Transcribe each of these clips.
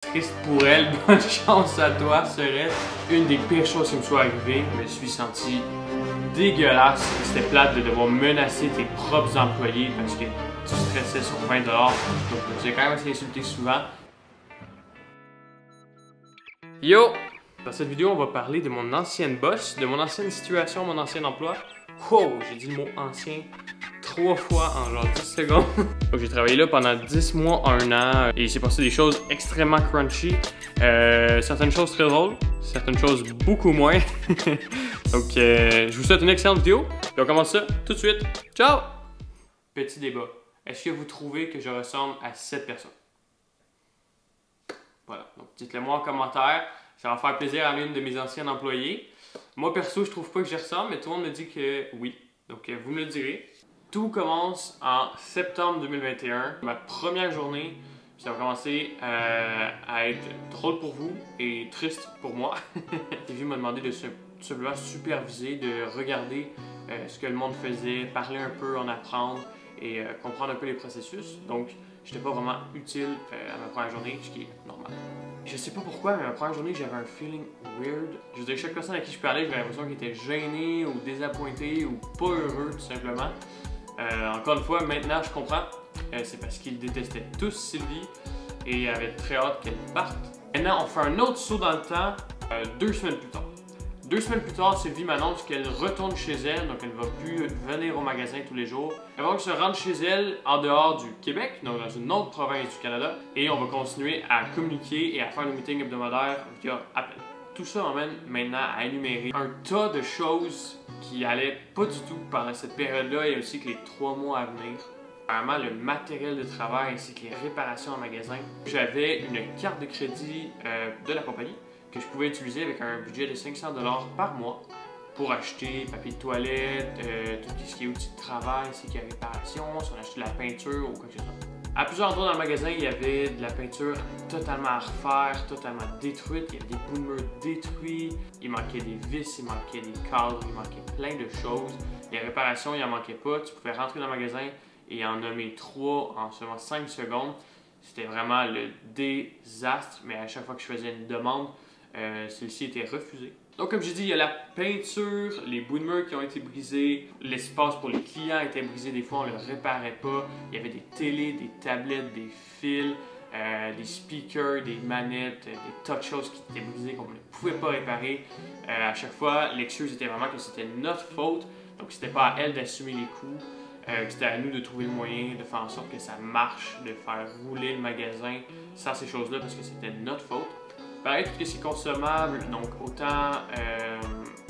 Triste pour elle, bonne chance à toi, serait une des pires choses qui me soit arrivée. Je me suis senti dégueulasse. C'était plate de devoir menacer tes propres employés parce que tu stressais sur 20$. Donc j'ai quand même été insulté souvent. Yo! Dans cette vidéo, on va parler de mon ancienne boss, de mon ancienne situation, mon ancien emploi. Wow! J'ai dit le mot ancien 3 fois en genre 10 secondes. Donc j'ai travaillé là pendant 10 mois, 1 an et il s'est passé des choses extrêmement crunchy. Certaines choses très drôles, certaines choses beaucoup moins. Donc je vous souhaite une excellente vidéo et on commence ça tout de suite. Ciao! Petit débat. Est-ce que vous trouvez que je ressemble à cette personne? Voilà, donc dites-le moi en commentaire. Ça va faire plaisir à l'une de mes anciennes employées. Moi perso, je trouve pas que j'y ressemble, mais tout le monde me dit que oui. Donc vous me le direz. Tout commence en septembre 2021. Ma première journée, ça va commencer à être drôle pour vous et triste pour moi. TV m'a demandé de simplement superviser, de regarder ce que le monde faisait, parler un peu, en apprendre et comprendre un peu les processus. Donc, je n'étais pas vraiment utile à ma première journée, ce qui est normal. Je sais pas pourquoi, mais ma première journée, j'avais un feeling weird. Je veux dire, chaque personne à qui je parlais, j'avais l'impression qu'il était gêné ou désappointé ou pas heureux, tout simplement. Encore une fois, maintenant, je comprends. C'est parce qu'ils détestaient tous Sylvie et avaient très hâte qu'elle parte. Maintenant, on fait un autre saut dans le temps 2 semaines plus tard. 2 semaines plus tard, Sylvie m'annonce qu'elle retourne chez elle, donc elle ne va plus venir au magasin tous les jours. Elle va donc se rendre chez elle en dehors du Québec, donc dans une autre province du Canada, et on va continuer à communiquer et à faire nos meetings hebdomadaires via appel. Tout ça m'amène maintenant à énumérer un tas de choses qui allaient pas du tout pendant cette période-là et aussi que les 3 mois à venir. Vraiment le matériel de travail ainsi que les réparations en magasin. J'avais une carte de crédit de la compagnie que je pouvais utiliser avec un budget de 500$ par mois pour acheter papier de toilette, tout ce qui est outils de travail, ainsi qu'il y a réparation, si on achetait de la peinture ou quoi que ce soit. À plusieurs endroits dans le magasin, il y avait de la peinture totalement à refaire, totalement détruite. Il y avait des bouts de murs détruits, il manquait des vis, il manquait des cadres, il manquait plein de choses. Les réparations, il n'en manquait pas. Tu pouvais rentrer dans le magasin et en nommer 3 en seulement 5 secondes. C'était vraiment le désastre, mais à chaque fois que je faisais une demande, celle-ci était refusée. Donc comme j'ai dit, il y a la peinture, les bouts de mur qui ont été brisés, l'espace pour les clients était brisé, des fois on ne le réparait pas, il y avait des télés, des tablettes, des fils, des speakers, des manettes, des tas de choses qui étaient brisées qu'on ne pouvait pas réparer. À chaque fois, l'excuse était vraiment que c'était notre faute, donc c'était pas à elle d'assumer les coûts, c'était à nous de trouver le moyen de faire en sorte que ça marche, de faire rouler le magasin sans ces choses-là parce que c'était notre faute. Pareil, tout ce qui est consommable, donc autant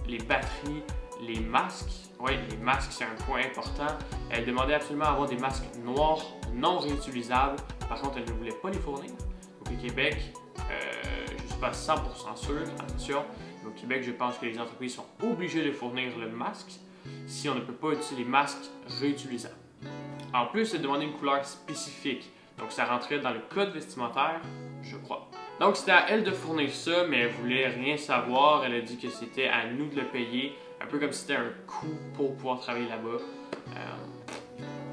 les batteries, les masques. Oui, les masques, c'est un point important. Elle demandait absolument à avoir des masques noirs non réutilisables. Par contre, elle ne voulait pas les fournir. Donc, au Québec, je ne suis pas 100% sûr, attention, mais au Québec, je pense que les entreprises sont obligées de fournir le masque si on ne peut pas utiliser les masques réutilisables. En plus, elle demandait une couleur spécifique. Donc, ça rentrait dans le code vestimentaire, je crois. Donc, c'était à elle de fournir ça, mais elle voulait rien savoir. Elle a dit que c'était à nous de le payer, un peu comme si c'était un coût pour pouvoir travailler là-bas.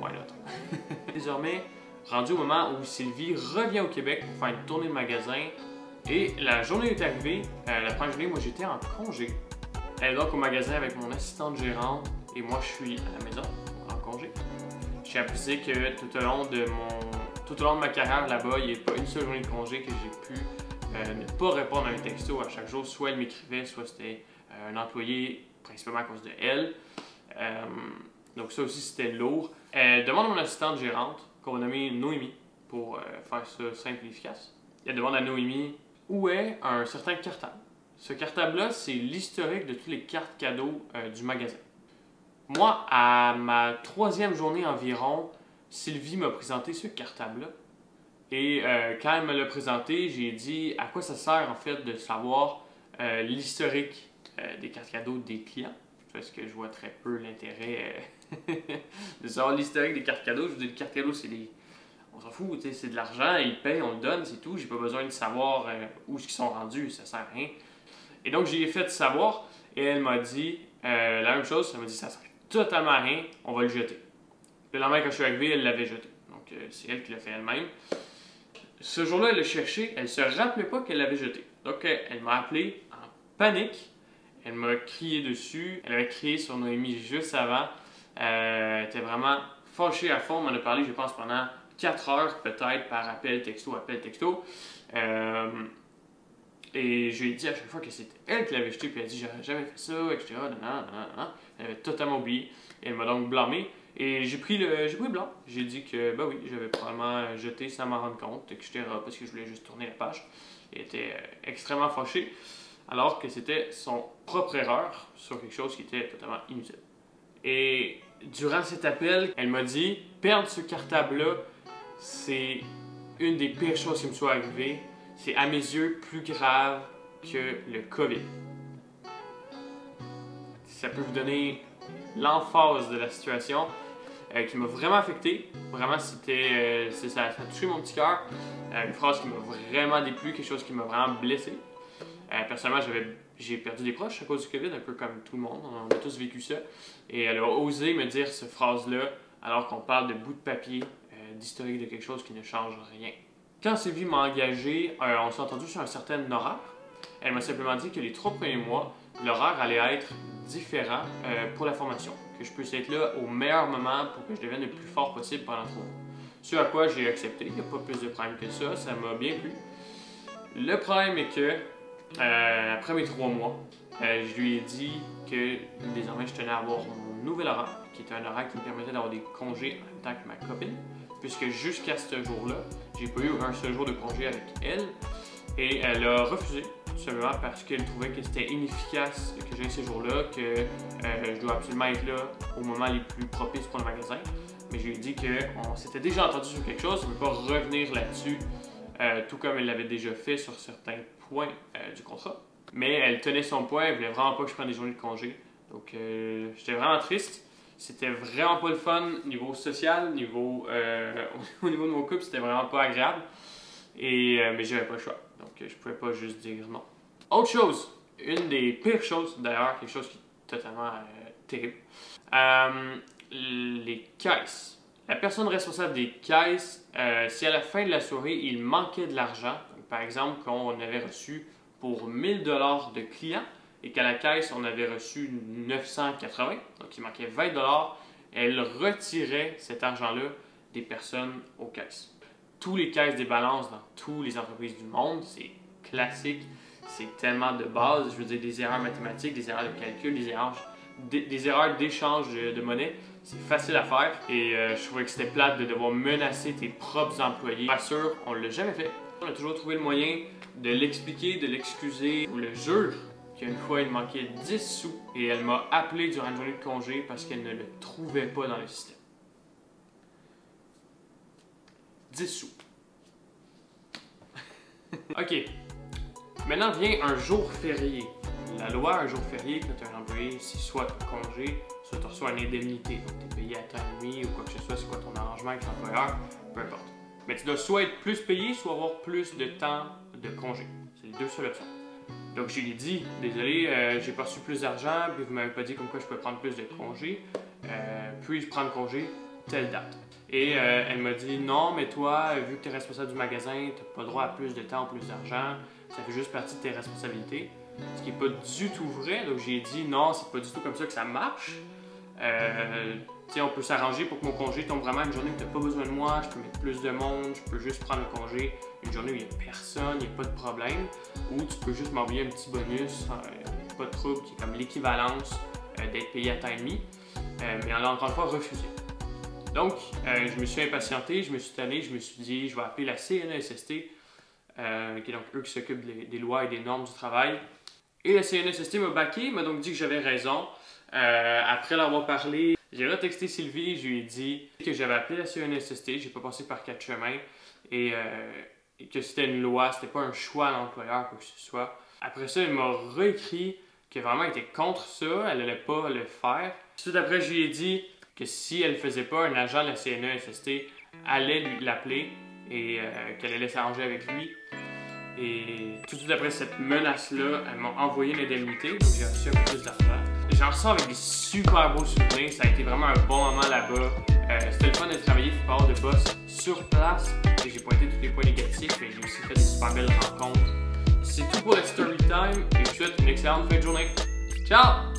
Why not? Désormais, rendu au moment où Sylvie revient au Québec pour faire une tournée de magasin, et la journée est arrivée, la première journée, moi j'étais en congé. Elle est donc au magasin avec mon assistante gérante, et moi je suis à la maison, en congé. J'ai appris que tout au long de ma carrière là-bas, il n'y a pas une seule journée de congé que j'ai pu ne pas répondre à un texto à chaque jour. Soit elle m'écrivait, soit c'était un employé, principalement à cause de elle. Donc ça aussi, c'était lourd. Elle demande à mon assistante gérante, qu'on va nommer Noémie, pour faire ça simple et efficace. Elle demande à Noémie où est un certain cartable. Ce cartable-là, c'est l'historique de toutes les cartes cadeaux du magasin. Moi, à ma 3e journée environ, Sylvie m'a présenté ce cartable-là. Et quand elle me l'a présenté, j'ai dit à quoi ça sert en fait de savoir l'historique des cartes cadeaux des clients. Parce que je vois très peu l'intérêt de savoir l'historique des cartes cadeaux. Je veux dire, les cartes cadeaux, c'est des... On s'en fout, c'est de l'argent, ils payent, on le donne, c'est tout. J'ai pas besoin de savoir où ils sont rendus, ça sert à rien. Et donc, j'ai fait savoir et elle m'a dit la même chose. Elle m'a dit ça sert totalement à rien, on va le jeter. Le lendemain, quand je suis arrivé, elle l'avait jeté. Donc, c'est elle qui l'a fait elle-même. Ce jour-là, elle l'a cherché, elle se rappelait pas qu'elle l'avait jeté. Donc, elle m'a appelé en panique. Elle m'a crié dessus. Elle avait crié sur Noémie juste avant. Elle était vraiment fâchée à fond. On m'en a parlé, je pense, pendant 4 heures peut-être par appel texto, appel texto. Et je lui ai dit à chaque fois que c'était elle qui l'avait jeté. Puis elle a dit j'aurais jamais fait ça, etc. Elle avait totalement oublié. Et elle m'a donc blâmé. Et j'ai pris le blanc. J'ai dit que, ben oui, j'avais probablement jeté sans m'en rendre compte, etc. Parce que je voulais juste tourner la page. Elle était extrêmement fâchée, alors que c'était son propre erreur sur quelque chose qui était totalement inutile. Et durant cet appel, elle m'a dit perdre ce cartable-là, c'est une des pires choses qui me soit arrivées. C'est à mes yeux plus grave que le COVID. Ça peut vous donner l'emphase de la situation qui m'a vraiment affecté. Vraiment, ça a touché mon petit cœur. Une phrase qui m'a vraiment déplu, quelque chose qui m'a vraiment blessé. Personnellement, j'ai perdu des proches à cause du COVID, un peu comme tout le monde. On a tous vécu ça. Et elle a osé me dire cette phrase-là alors qu'on parle de bout de papier, d'historique de quelque chose qui ne change rien. Quand Sylvie m'a engagé, on s'est entendu sur un certain horaire. Elle m'a simplement dit que les 3 premiers mois, l'horaire allait être différent pour la formation. Que je puisse être là au meilleur moment pour que je devienne le plus fort possible pendant 3 mois. Ce à quoi j'ai accepté, il n'y a pas plus de problème que ça m'a bien plu. Le problème est que, après mes 3 mois, je lui ai dit que désormais je tenais à avoir mon nouvel horaire, qui était un horaire qui me permettait d'avoir des congés en même temps que ma copine, puisque jusqu'à ce jour-là, j'ai pas eu un seul jour de congé avec elle, et elle a refusé, tout simplement parce qu'elle trouvait que c'était inefficace que j'aille ces jours-là, que je dois absolument être là au moment les plus propices pour le magasin. Mais je lui ai dit qu'on s'était déjà entendu sur quelque chose, je ne veux pas revenir là-dessus, tout comme elle l'avait déjà fait sur certains points du contrat. Mais elle tenait son point, elle voulait vraiment pas que je prenne des journées de congé. Donc j'étais vraiment triste. C'était vraiment pas le fun niveau social, au niveau de mon couple, c'était vraiment pas agréable. Mais j'avais pas le choix. Donc je pouvais pas juste dire non. Autre chose, une des pires choses d'ailleurs, quelque chose qui est totalement terrible. Les caisses. La personne responsable des caisses, si à la fin de la soirée, il manquait de l'argent, par exemple qu'on avait reçu pour 1000 $ de clients et qu'à la caisse, on avait reçu 980, donc il manquait 20 $, elle retirait cet argent-là des personnes aux caisses. Tous les caisses des balances dans toutes les entreprises du monde, c'est classique, c'est tellement de base, je veux dire des erreurs mathématiques, des erreurs de calcul, des erreurs d'échange de monnaie, c'est facile à faire et je trouvais que c'était plate de devoir menacer tes propres employés. Pas sûr, on ne l'a jamais fait. On a toujours trouvé le moyen de l'expliquer, de l'excuser. Je vous le jure qu'une fois, il manquait 10 sous et elle m'a appelé durant une journée de congé parce qu'elle ne le trouvait pas dans le système. 10 sous. OK. Maintenant vient un jour férié. La loi, un jour férié, quand tu es un employé, c'est soit tu as congé, soit tu reçois une indemnité. Donc tu es payé à temps et demi ou quoi que ce soit, c'est quoi ton arrangement avec l'employeur, peu importe. Mais tu dois soit être plus payé, soit avoir plus de temps de congé. C'est les deux seules options. Donc je lui ai dit, désolé, j'ai pas reçu plus d'argent, puis vous m'avez pas dit comme quoi je peux prendre plus de congé. Puis-je prendre congé telle date? Et elle m'a dit, non, mais toi, vu que tu es responsable du magasin, tu n'as pas le droit à plus de temps ou plus d'argent. Ça fait juste partie de tes responsabilités. Ce qui n'est pas du tout vrai. Donc j'ai dit, non, c'est pas du tout comme ça que ça marche. On peut s'arranger pour que mon congé tombe vraiment une journée où tu n'as pas besoin de moi, je peux mettre plus de monde, je peux juste prendre le congé une journée où il n'y a personne, il n'y a pas de problème, ou tu peux juste m'envoyer un petit bonus, pas de trouble, qui est comme l'équivalence d'être payé à temps et demi, mais elle a encore une fois refusé. Donc, je me suis impatienté, je me suis tanné, je me suis dit, je vais appeler la CNESST, qui est donc eux qui s'occupent des lois et des normes du travail. Et la CNESST m'a backé, m'a donc dit que j'avais raison. Après l'avoir parlé, j'ai retexté Sylvie, je lui ai dit que j'avais appelé la CNESST, j'ai pas passé par 4 chemins, et que c'était une loi, c'était pas un choix à l'employeur, quoi que ce soit. Après ça, elle m'a réécrit que vraiment elle était contre ça, elle allait pas le faire. Tout après, je lui ai dit que si elle le faisait pas, un agent de la CNESST allait l'appeler et qu'elle allait s'arranger avec lui. Et tout de suite après cette menace-là, elle m'a envoyé l'indemnité, donc j'ai reçu un peu plus d'argent. j'en ressors avec des super beaux souvenirs. Ça a été vraiment un bon moment là-bas. C'était le fun de travailler pour avoir de boss sur place. Et j'ai pointé tous les points négatifs et j'ai aussi fait des super belles rencontres. C'est tout pour le story time et je vous souhaite une excellente fin de journée. Ciao!